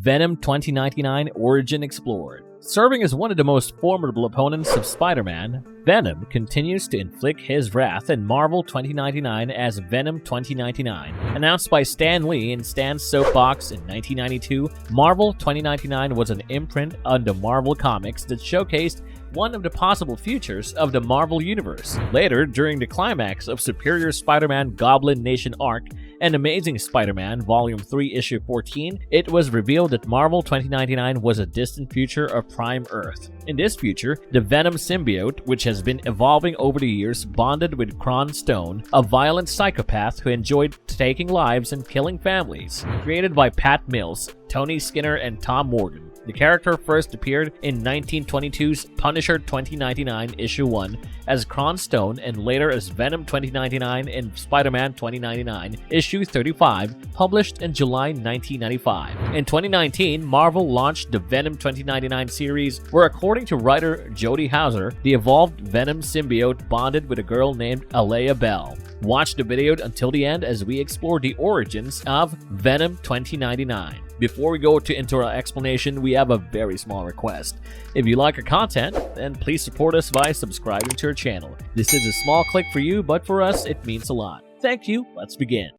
Venom 2099 Origin Explored. Serving as one of the most formidable opponents of Spider-Man, Venom continues to inflict his wrath in Marvel 2099 as Venom 2099. Announced by Stan Lee in Stan's Soapbox in 1992, Marvel 2099 was an imprint on the Marvel Comics that showcased one of the possible futures of the Marvel Universe. Later, during the climax of Superior Spider-Man Goblin Nation arc and Amazing Spider-Man Volume 3 Issue 14, it was revealed that Marvel 2099 was a distant future of Prime Earth. In this future, the Venom symbiote, which has been evolving over the years, bonded with Kron Stone, a violent psychopath who enjoyed taking lives and killing families. Created by Pat Mills, Tony Skinner, and Tom Morgan. The character first appeared in 1922's Punisher 2099 Issue 1 as Kron Stone and later as Venom 2099 in Spider-Man 2099 Issue 35, published in July 1995. In 2019, Marvel launched the Venom 2099 series where, according to writer Jody Houser, the evolved Venom symbiote bonded with a girl named Alea Bell. Watch the video until the end as we explore the origins of Venom 2099. Before we go into our explanation, we have a very small request. If you like our content, then please support us by subscribing to our channel. This is a small click for you, but for us, it means a lot. Thank you. Let's begin.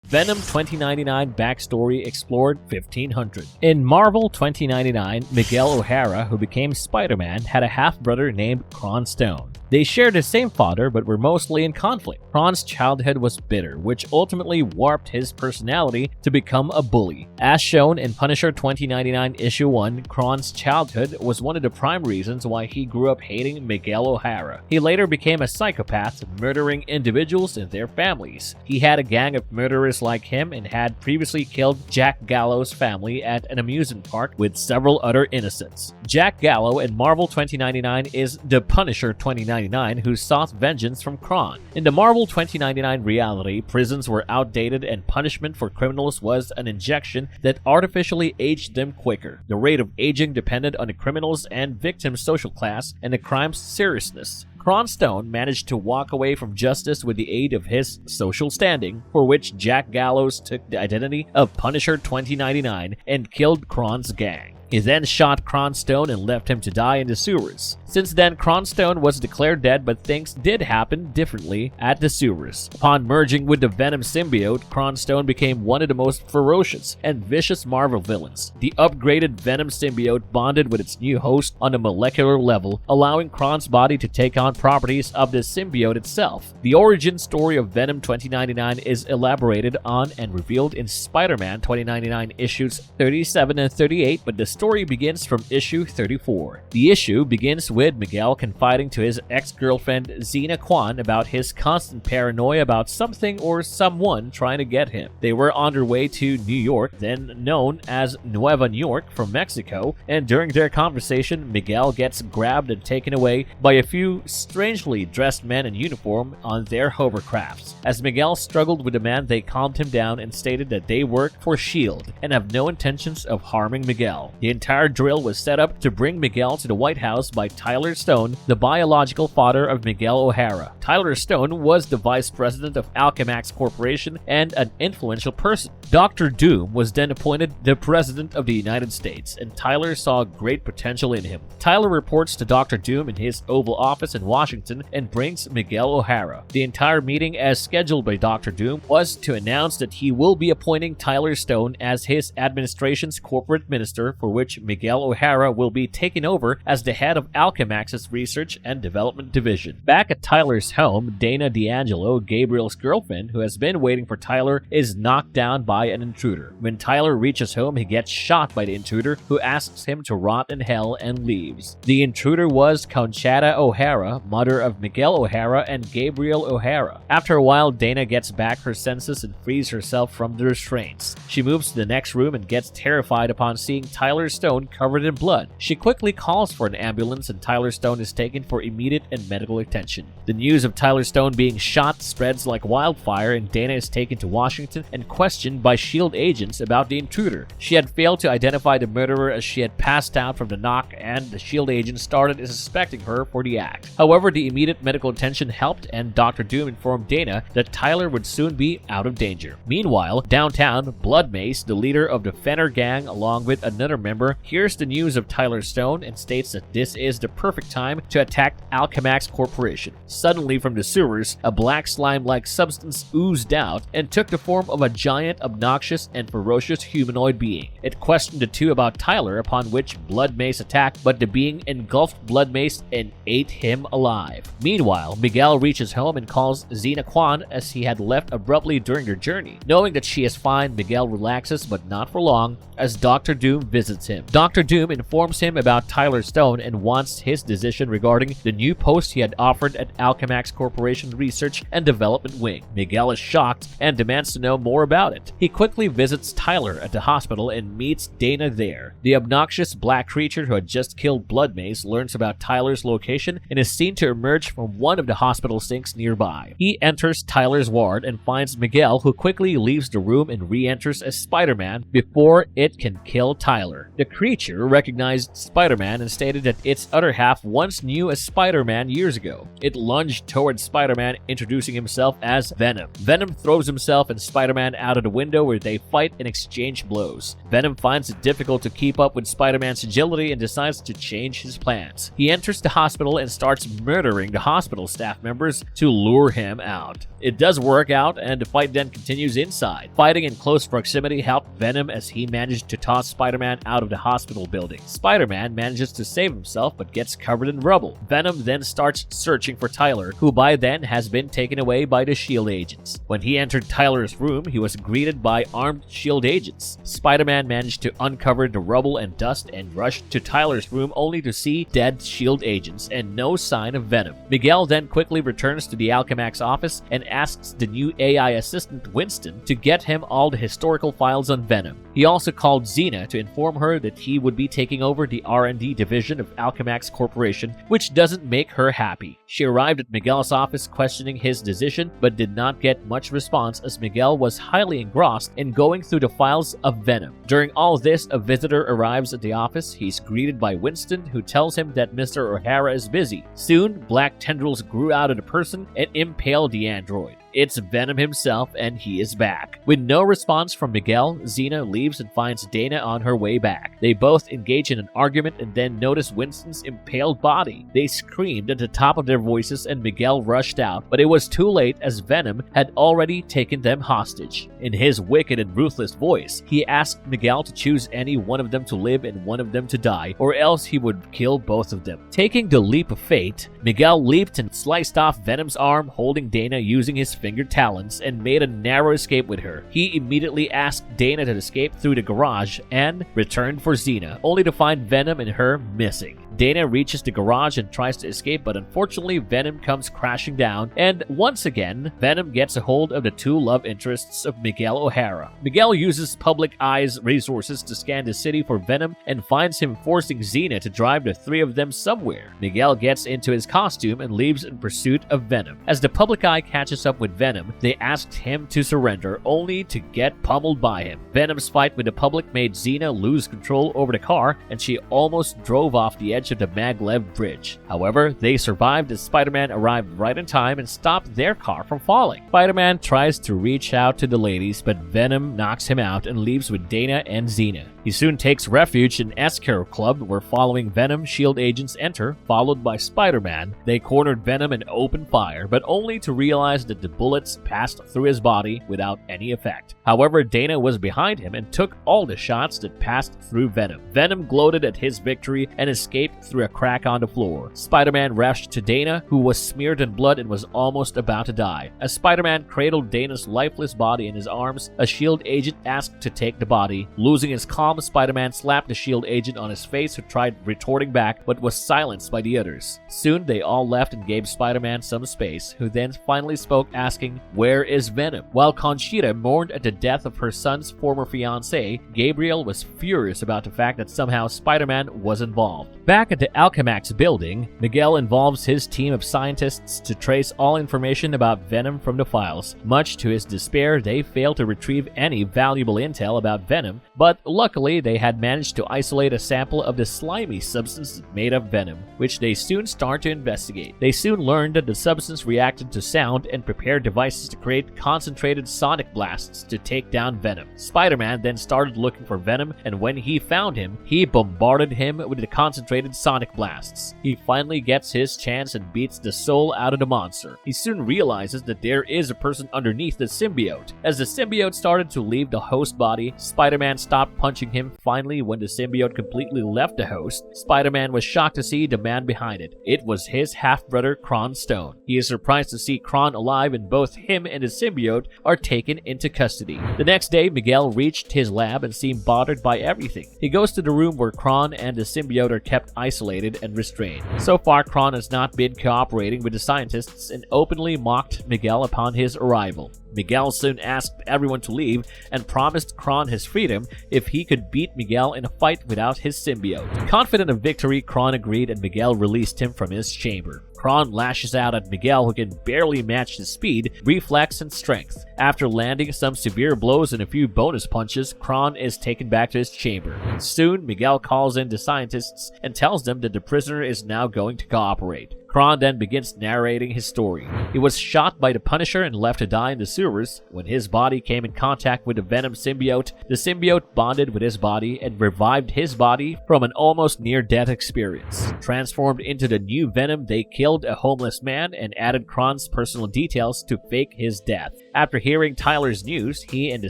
Venom 2099 Backstory Explored 1500. In Marvel 2099, Miguel O'Hara, who became Spider-Man, had a half-brother named Kron Stone. They shared the same father but were mostly in conflict. Kron's childhood was bitter, which ultimately warped his personality to become a bully. As shown in Punisher 2099 Issue 1, Kron's childhood was one of the prime reasons why he grew up hating Miguel O'Hara. He later became a psychopath, murdering individuals and their families. He had a gang of murderers like him and had previously killed Jack Gallo's family at an amusement park with several other innocents. Jack Gallo in Marvel 2099 is the Punisher 2099 who sought vengeance from Kron. In the Marvel 2099 reality, prisons were outdated and punishment for criminals was an injection that artificially aged them quicker. The rate of aging depended on the criminal's and victim's social class and the crime's seriousness. Kron Stone managed to walk away from justice with the aid of his social standing, for which Jack Gallows took the identity of Punisher 2099 and killed Kron's gang. He then shot Kron Stone and left him to die in the sewers. Since then, Kron Stone was declared dead, but things did happen differently at the sewers. Upon merging with the Venom symbiote, Kron Stone became one of the most ferocious and vicious Marvel villains. The upgraded Venom symbiote bonded with its new host on a molecular level, allowing Kron's body to take on properties of the symbiote itself. The origin story of Venom 2099 is elaborated on and revealed in Spider-Man 2099 issues 37 and 38, but the story begins from issue 34. The issue begins with Miguel confiding to his ex-girlfriend Xena Kwan about his constant paranoia about something or someone trying to get him. They were on their way to New York, then known as Nueva New York, from Mexico, and during their conversation, Miguel gets grabbed and taken away by a few strangely dressed men in uniform on their hovercrafts. As Miguel struggled with the man, they calmed him down and stated that they work for S.H.I.E.L.D. and have no intentions of harming Miguel. The entire drill was set up to bring Miguel to the White House by Tyler Stone, the biological father of Miguel O'Hara. Tyler Stone was the vice president of Alchemax Corporation and an influential person. Dr. Doom was then appointed the president of the United States, and Tyler saw great potential in him. Tyler reports to Dr. Doom in his Oval Office in Washington and brings Miguel O'Hara. The entire meeting, as scheduled by Dr. Doom, was to announce that he will be appointing Tyler Stone as his administration's corporate minister, for which Miguel O'Hara will be taken over as the head of Alchemax's Research and Development Division. Back at Tyler's home, Dana D'Angelo, Gabriel's girlfriend, who has been waiting for Tyler, is knocked down by an intruder. When Tyler reaches home, he gets shot by the intruder, who asks him to rot in hell and leaves. The intruder was Conchata O'Hara, mother of Miguel O'Hara and Gabriel O'Hara. After a while, Dana gets back her senses and frees herself from the restraints. She moves to the next room and gets terrified upon seeing Tyler Tyler Stone covered in blood. She quickly calls for an ambulance and Tyler Stone is taken for immediate and medical attention. The news of Tyler Stone being shot spreads like wildfire and Dana is taken to Washington and questioned by S.H.I.E.L.D. agents about the intruder. She had failed to identify the murderer as she had passed out from the knock and the S.H.I.E.L.D. agents started suspecting her for the act. However, the immediate medical attention helped and Dr. Doom informed Dana that Tyler would soon be out of danger. Meanwhile, downtown, Blood Mace, the leader of the Fenner gang along with another member, hears the news of Tyler Stone and states that this is the perfect time to attack Alchemax Corporation. Suddenly from the sewers, a black slime-like substance oozed out and took the form of a giant, obnoxious, and ferocious humanoid being. It questioned the two about Tyler, upon which Blood Mace attacked, but the being engulfed Blood Mace and ate him alive. Meanwhile, Miguel reaches home and calls Xena Kwan as he had left abruptly during their journey. Knowing that she is fine, Miguel relaxes, but not for long, as Dr. Doom visits him. Dr. Doom informs him about Tyler Stone and wants his decision regarding the new post he had offered at Alchemax Corporation Research and Development Wing. Miguel is shocked and demands to know more about it. He quickly visits Tyler at the hospital and meets Dana there. The obnoxious black creature who had just killed Blood Mace learns about Tyler's location and is seen to emerge from one of the hospital sinks nearby. He enters Tyler's ward and finds Miguel, who quickly leaves the room and re-enters as Spider-Man before it can kill Tyler. The creature recognized Spider-Man and stated that its other half once knew as Spider-Man years ago. It lunged towards Spider-Man, introducing himself as Venom. Venom throws himself and Spider-Man out of the window where they fight and exchange blows. Venom finds it difficult to keep up with Spider-Man's agility and decides to change his plans. He enters the hospital and starts murdering the hospital staff members to lure him out. It does work out and the fight then continues inside. Fighting in close proximity helped Venom as he managed to toss Spider-Man out of the hospital building. Spider-Man manages to save himself but gets covered in rubble. Venom then starts searching for Tyler, who by then has been taken away by the S.H.I.E.L.D. agents. When he entered Tyler's room, he was greeted by armed S.H.I.E.L.D. agents. Spider-Man managed to uncover the rubble and dust and rushed to Tyler's room only to see dead S.H.I.E.L.D. agents and no sign of Venom. Miguel then quickly returns to the Alchemax office and asks the new AI assistant Winston to get him all the historical files on Venom. He also called Xena to inform her that he would be taking over the R&D division of Alchemax Corporation, which doesn't make her happy. She arrived at Miguel's office questioning his decision, but did not get much response as Miguel was highly engrossed in going through the files of Venom. During all this, a visitor arrives at the office. He's greeted by Winston, who tells him that Mr. O'Hara is busy. Soon, black tendrils grew out of the person and impaled the android. It's Venom himself, and he is back. With no response from Miguel, Xena leaves and finds Dana on her way back. They both engage in an argument and then notice Winston's impaled body. They screamed at the top of their voices and Miguel rushed out, but it was too late as Venom had already taken them hostage. In his wicked and ruthless voice, he asked Miguel to choose any one of them to live and one of them to die, or else he would kill both of them. Taking the leap of fate, Miguel leaped and sliced off Venom's arm, holding Dana using his finger talons, and made a narrow escape with her. He immediately asked Dana to escape through the garage and returned for Xena, only to find Venom and her missing. Dana reaches the garage and tries to escape, but unfortunately Venom comes crashing down, and once again, Venom gets a hold of the two love interests of Miguel O'Hara. Miguel uses Public Eye's resources to scan the city for Venom and finds him forcing Xena to drive the three of them somewhere. Miguel gets into his costume and leaves in pursuit of Venom. As the Public Eye catches up with Venom, they asked him to surrender, only to get pummeled by him. Venom's fight with the public made Xena lose control over the car, and she almost drove off the edge of the Maglev Bridge. However, they survived as Spider-Man arrived right in time and stopped their car from falling. Spider-Man tries to reach out to the ladies, but Venom knocks him out and leaves with Dana and Xena. He soon takes refuge in Escaro Club, where following Venom, S.H.I.E.L.D. agents enter, followed by Spider-Man. They cornered Venom and opened fire, but only to realize that the bullets passed through his body without any effect. However, Dana was behind him and took all the shots that passed through Venom. Venom gloated at his victory and escaped through a crack on the floor. Spider-Man rushed to Dana, who was smeared in blood and was almost about to die. As Spider-Man cradled Dana's lifeless body in his arms, a S.H.I.E.L.D. agent asked to take the body. Losing his calm, Spider-Man slapped the S.H.I.E.L.D. agent on his face, who tried retorting back but was silenced by the others. Soon they all left and gave Spider-Man some space, who then finally spoke, asking, "Where is Venom?" While Conchita mourned at the death of her son's former fiancé, Gabriel was furious about the fact that somehow Spider-Man was involved. Back at the Alchemax building, Miguel involves his team of scientists to trace all information about Venom from the files. Much to his despair, they fail to retrieve any valuable intel about Venom, but luckily they had managed to isolate a sample of the slimy substance made of Venom, which they soon start to investigate. They soon learned that the substance reacted to sound and prepared devices to create concentrated sonic blasts to take down Venom. Spider-Man then started looking for Venom, and when he found him, he bombarded him with the concentrated sonic blasts. He finally gets his chance and beats the soul out of the monster. He soon realizes that there is a person underneath the symbiote. As the symbiote started to leave the host body, Spider-Man stopped punching him. Finally, when the symbiote completely left the host, Spider-Man was shocked to see the man behind it. It was his half-brother, Kron Stone. He is surprised to see Kron alive, and both him and the symbiote are taken into custody. The next day, Miguel reached his lab and seemed bothered by everything. He goes to the room where Kron and the symbiote are kept isolated and restrained. So far, Kron has not been cooperating with the scientists and openly mocked Miguel upon his arrival. Miguel soon asked everyone to leave and promised Kron his freedom if he could beat Miguel in a fight without his symbiote. Confident of victory, Kron agreed and Miguel released him from his chamber. Kron lashes out at Miguel, who can barely match his speed, reflex, and strength. After landing some severe blows and a few bonus punches, Kron is taken back to his chamber. Soon, Miguel calls in the scientists and tells them that the prisoner is now going to cooperate. Kron then begins narrating his story. He was shot by the Punisher and left to die in the sewers. When his body came in contact with the Venom symbiote, the symbiote bonded with his body and revived his body from an almost near-death experience. Transformed into the new Venom, they killed a homeless man and added Kron's personal details to fake his death. After hearing Tyler's news, he and the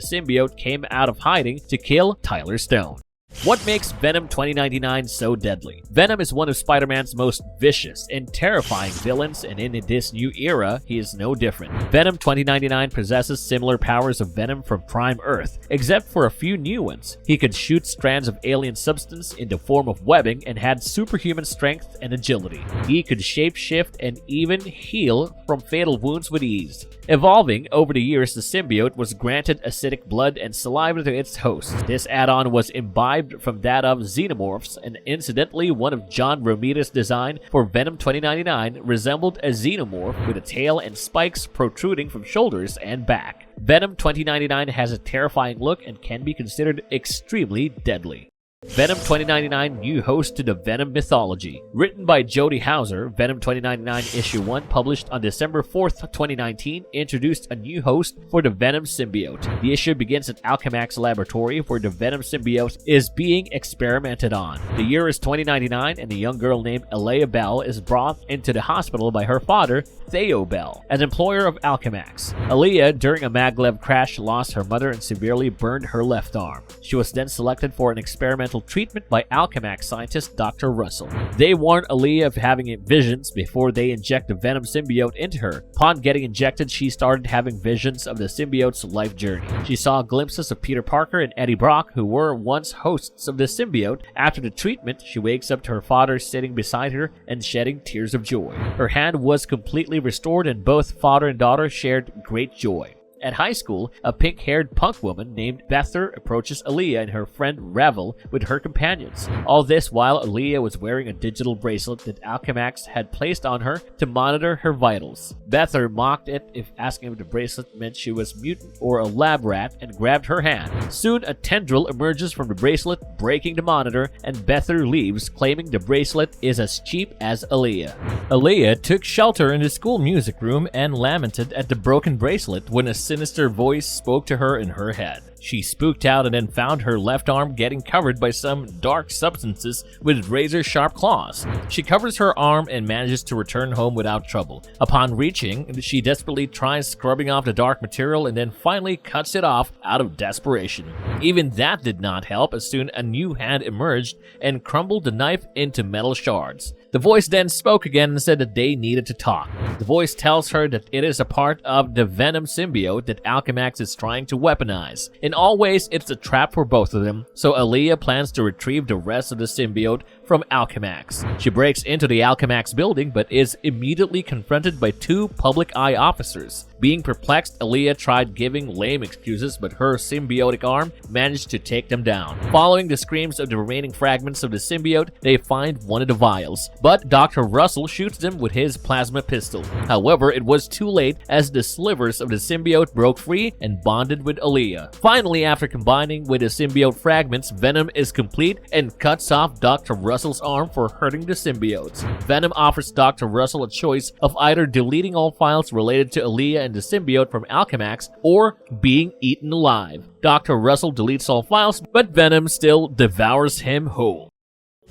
symbiote came out of hiding to kill Tyler Stone. What makes Venom 2099 so deadly? Venom is one of Spider-Man's most vicious and terrifying villains, and in this new era, he is no different. Venom 2099 possesses similar powers of Venom from Prime Earth, except for a few new ones. He could shoot strands of alien substance in the form of webbing and had superhuman strength and agility. He could shapeshift and even heal from fatal wounds with ease. Evolving over the years, the symbiote was granted acidic blood and saliva to its host. This add-on was imbibed from that of Xenomorphs, and incidentally, one of John Romita's design for Venom 2099 resembled a Xenomorph with a tail and spikes protruding from shoulders and back. Venom 2099 has a terrifying look and can be considered extremely deadly. Venom 2099 New Host to the Venom Mythology. Written by Jody Houser, Venom 2099 Issue 1, published on December 4th, 2019, introduced a new host for the Venom symbiote. The issue begins at Alchemax Laboratory, where the Venom symbiote is being experimented on. The year is 2099, and a young girl named Alea Bell is brought into the hospital by her father, Theo Bell, an employer of Alchemax. Alea, during a maglev crash, lost her mother and severely burned her left arm. She was then selected for an experimental treatment by Alchemax scientist Dr. Russell. They warn Alea of having visions before they inject the Venom symbiote into her. Upon getting injected, she started having visions of the symbiote's life journey. She saw glimpses of Peter Parker and Eddie Brock, who were once hosts of the symbiote. After the treatment, she wakes up to her father sitting beside her and shedding tears of joy. Her hand was completely restored, and both father and daughter shared great joy. At high school, a pink-haired punk woman named Bether approaches Alea and her friend Revel with her companions. All this while Alea was wearing a digital bracelet that Alchemax had placed on her to monitor her vitals. Bether mocked it if asking if the bracelet meant she was mutant or a lab rat and grabbed her hand. Soon, a tendril emerges from the bracelet, breaking the monitor, and Bether leaves, claiming the bracelet is as cheap as Alea. Alea took shelter in the school music room and lamented at the broken bracelet when a sinister voice spoke to her in her head. She spooked out and then found her left arm getting covered by some dark substances with razor-sharp claws. She covers her arm and manages to return home without trouble. Upon reaching, she desperately tries scrubbing off the dark material and then finally cuts it off out of desperation. Even that did not help, as soon a new hand emerged and crumbled the knife into metal shards. The voice then spoke again and said that they needed to talk. The voice tells her that it is a part of the Venom symbiote that Alchemax is trying to weaponize. In all ways, it's a trap for both of them, so Aaliyah plans to retrieve the rest of the symbiote from Alchemax. She breaks into the Alchemax building but is immediately confronted by two public eye officers. Being perplexed, Aaliyah tried giving lame excuses, but her symbiotic arm managed to take them down. Following the screams of the remaining fragments of the symbiote, they find one of the vials, but Dr. Russell shoots them with his plasma pistol. However, it was too late, as the slivers of the symbiote broke free and bonded with Aaliyah. Finally, after combining with the symbiote fragments, Venom is complete and cuts off Dr. Russell's arm for hurting the symbiotes. Venom offers Dr. Russell a choice of either deleting all files related to Aaliyah and the symbiote from Alchemax or being eaten alive. Dr. Russell deletes all files, but Venom still devours him whole.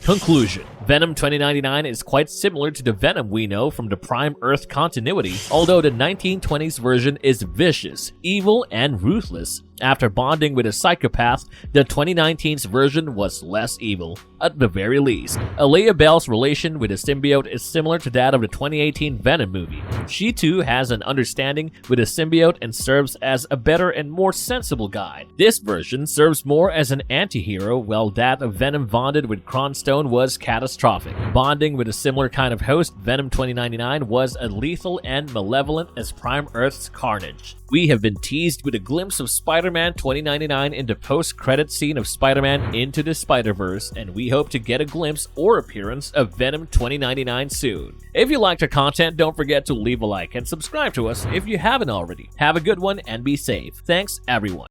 Conclusion: Venom 2099 is quite similar to the Venom we know from the Prime Earth continuity, although the 1920s version is vicious, evil, and ruthless. After bonding with a psychopath, the 2019's version was less evil, at the very least. Aaliyah Bell's relation with the symbiote is similar to that of the 2018 Venom movie. She too has an understanding with the symbiote and serves as a better and more sensible guide. This version serves more as an anti-hero, while that of Venom bonded with Cronstone was catastrophic. Bonding with a similar kind of host, Venom 2099 was as lethal and malevolent as Prime Earth's Carnage. We have been teased with a glimpse of Spider-Man 2099 in the post-credit scene of Spider-Man Into the Spider-Verse, and we hope to get a glimpse or appearance of Venom 2099 soon. If you liked our content, don't forget to leave a like and subscribe to us if you haven't already. Have a good one and be safe. Thanks, everyone.